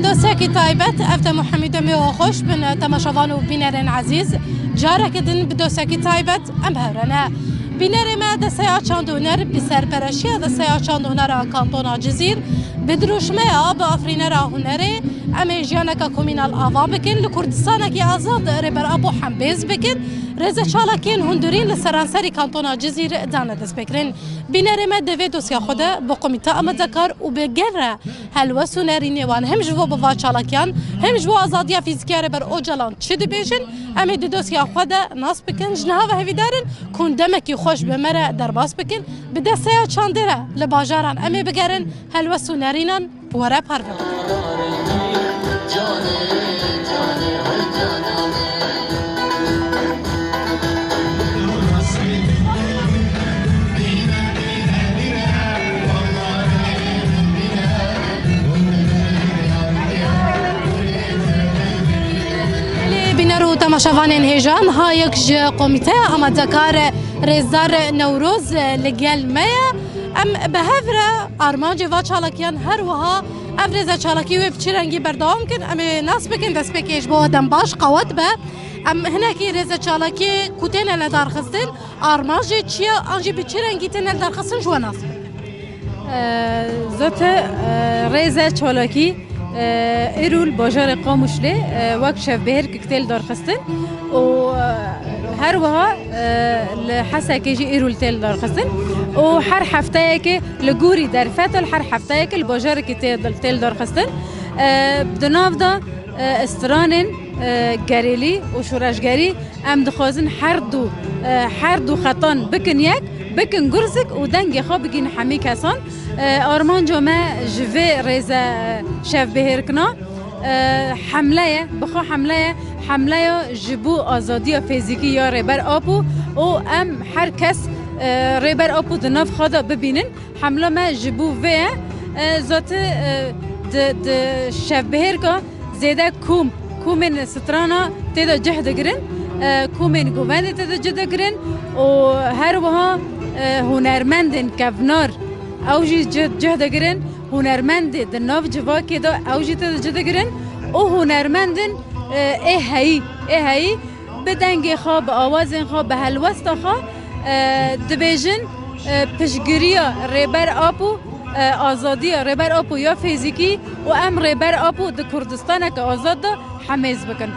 بدوسيكي تايبت أفتا محمد ميو خوش بن تماشوان و بينرن عزيز جارك دن بدوسيكي تايبت أمهرنا بينر ما دسيا چاندونر بسرپرشی دسيا چاندونر کانتونا جزیر بدروش ما بافرینر هنری اما جانك كومينال آوا بکن لکردستان کی آزاد ربر ابو حمبیز بکن رز چالکین هندورین لسرانسری کانتونا جزیر دانه دست بکرین بینر ما دوی دوسیا خوده با کمیته آمدکار و بگره هلوسو نرینی وان هم جو با چالکیان هم جو آزادیا فیزیکی ربر اوجلان چه دبیجن اما دوسیا خوده ناس بکن جنها و هویدارن کندمکی خوش بمره درباس بکن بدسیا چاندره لباجاران اما بگرن هلوسو نرینان بوره پرده بینرو تماشاوان هیجان ها یک کمیته آمادگار رزدار نوروز لگل میا ام به هفره آرمان جوا چالکیان هر وها افرز چالکی و بچرنگی بردام کن ام ناس بکن دست بکش با دم باش قوت به ام هناکی رز چالکی کوتین لدار خستن آرمان جی چیا آنجی بچرنگی تن لدار خستن جو ناس زت رز چالکی ایرول باجار قاموشله وقت شف بهر کتل دار خستن و هر وها لحسا كيجي ايرول تل دار خستن و هر هفته که لگوری در فتل هر هفته که الباجار که تل دار خستن بدناف دا استرانن گریلی و شورشگری ام دخوازن هر دو خطان بکن یک بکن گرزک و دنگ خواب بگین حمی کسان آرمان جامعه جوه ریزه شف بهرکنا حمله بخوا حمله جبو آزادی فیزیکی یا ریبر آپو و ام هر کس ریبر آپو دناف خدا ببینن حمله ما جبو وه ذات شف بهرکا زیده کومن سترانا تدا جهد گرن کومن گوند تدا جهد گرن و هر وها هنرمندن کفنار اوجی جهد گرن هنرمند دناف جوا که دا اوجی تدا جهد گرن و هنرمندن هایی بدنگ خواب آواز خواب به هلوست خواب دبیجن پشگیریا ریبر آپو آزادی ریبر آپو یا فیزیکی و ام ریبر آپو د کردستان که آزاد دا حمیز بکن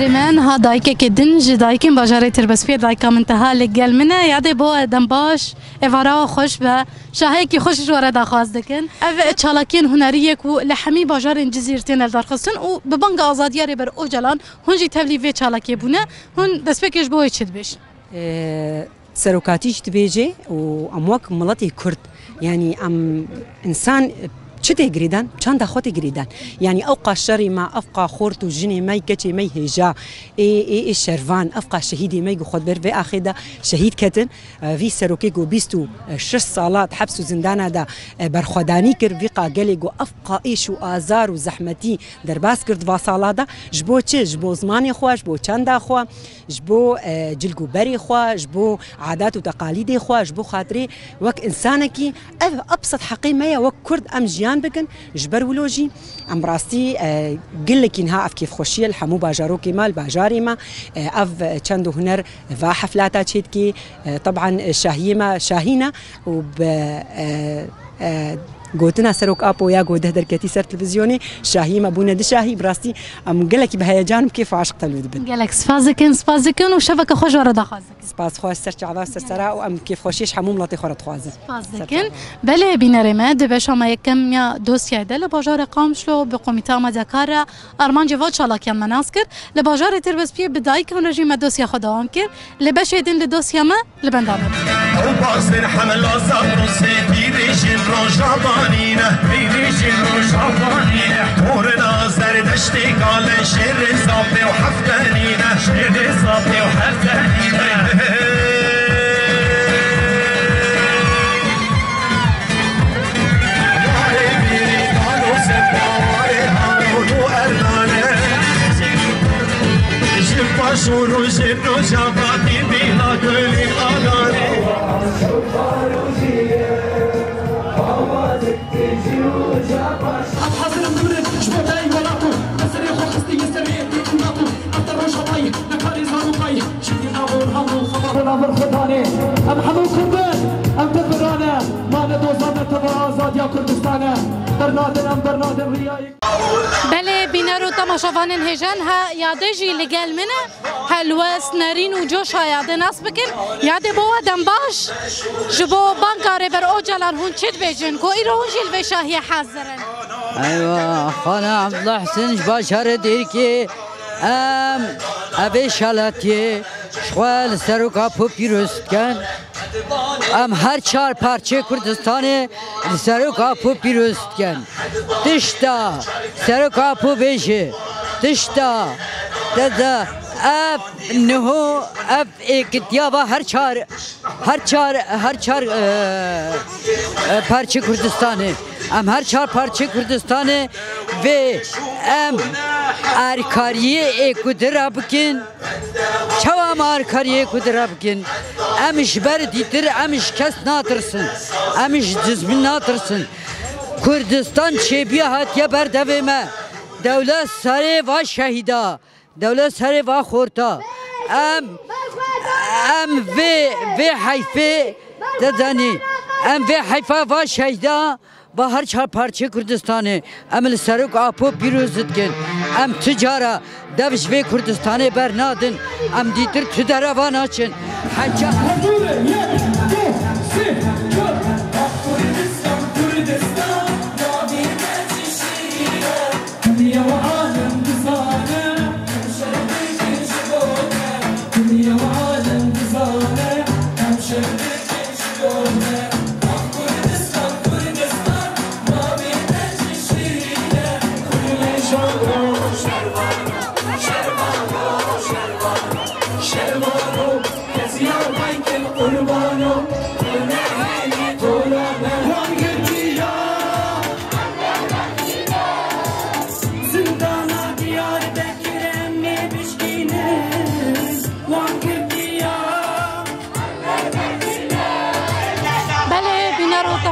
من ها دایک که دنج دایکیم باجاره تربسفی دایکم انتها لگل منه یاده با دنباش اوارا خوش به شاهی که خوشش وارد خواست دکن او چالاکین هنریه که لحمی باجار جزیرتین الدار خستن و به بانگ آزادیاری بر اوجلان هنجی تبلیغ چالاکی بونه هن دست بکش بوی چید بیش سروکاتیش تبیجه و امواک ملتی کرد یعنی انسان چته گریدن چند خود گریدن یعنی اوقا شری ما افقا خورت و جنی می کچی می هجا ای شروان افقا شهیدی می خود بر و آخر شهید کتن وی سروکی گو 26 سالات حبس و زندان دا برخدانی کر وی قاگلی گو افقا ایش و آزار و زحمتی در باس کرد و سالات دا جبو چه جبو زمانی خوش جبو چند خو جبو جلگو بری خو جبو عادات و تقالید خو جبو خاطری وک انسانکی ابسط حقیقه وک کرد ام جیان بکن جبر ولوجی ام راستی قل لك انها اف كيف خوشيه الحمو باجارو كمال باجاري ما اف چند هنر و حفلات تشيتكي طبعا شاهينه وب قوتنا سروك ابو يا قوده دركتي سر تلفزيوني شاهي ما بونا دشاهي براستي ام قال لك بهيجان كيف عشق تلفزيون قال لك سفازكن وشبكه خوش ورا دخازك سپاس خواست سر چعوا سرسرا و ام کیف خوشیش هموم ملتی خورد خوازن باز دکن بله بینرمه دبش ما یکم یا دوسیه دل بازار قامشلو به کمیته مذکر ارمان جواد چالاکیان مناس کرد لبازار تربس پی بدای کن رژیم دوسیه خداوام کرد لبش ایدن لدوسیه ما لبندامه باستر حمل آزاد سپی رژیم روشابانینه رژیم روشابانینه تور نازر دشتی گال شر صافی و حفتنینه شر صافی و حفتنینه شروع شروع شفاتی بیلا کلی آگانی حاضرم دورت شبابای ولاتو نسری خود خستی سری دیکناتو افter روش هوایی نکاری زارو پای شدی نابور همو خبر نابر خدانه ام همو کردن ام تبرانه مانه دوزانه تبا آزاد یا کردستانه برنادن ریایی بله بینر و تماشاوان هجان ها یاده جی لگل منه هلوس نرین و جوش ها یاده ناس بکن یاده بوا دنباش جبو بانکاره بر او جلال هون چید بیجن کو ایرو هون جیل بشاهی حاضرن ايوه خانا عبد الله حسين باشر ديركي ابي شالاتي شوال سروكا بوبيروست كان هر چار پارچه کردستان سروکا پوپیروست کن تشتا سروکا پو بیشه تشتا دادا اف نهو اف اکتیابا هر چار پارچه کردستانه هر چار پارچه کردستانه و ارکاریه اکودرا بکن چوام ارکاریه اکودرا بکن امش بردیتر امش کس ناترسن امش جزمین ناترسن کردستان چیبیه هاتیه بردویمه دولت سره و شهیدا دولت سره و خورتا و حیفه دادانی و حیفه و شهیدا با هر چهار پارچه کردستانه امل سرک آپو پیروزد کن تجاره دوش و کردستانه برنادن دیتر تو دروان آچن حجا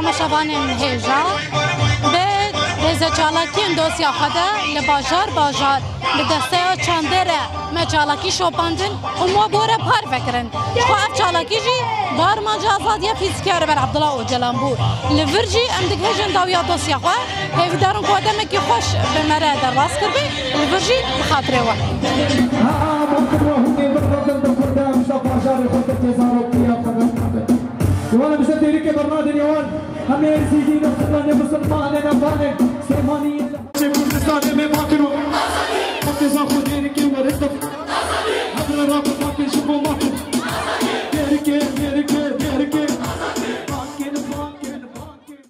تماشاوان هجا به رزه چالاکین دوسیا خدا لباجار باجار به دسته چندره ما چالاکی شوپاندن و ما بوره پار فکرن خو اف چالاکی جی بار ما جازادیه فیزیکاره بر عبدالله اوجلان بود لورجی ام دیگه هجن داویا دوسیا خوا هیو دارون که آدمه که خوش به مره در راست کرده لورجی بخاطره و وانا مش هديرك برنامج اليوم هم يزيدين وخلاني مسلمان انا فاهم سيماني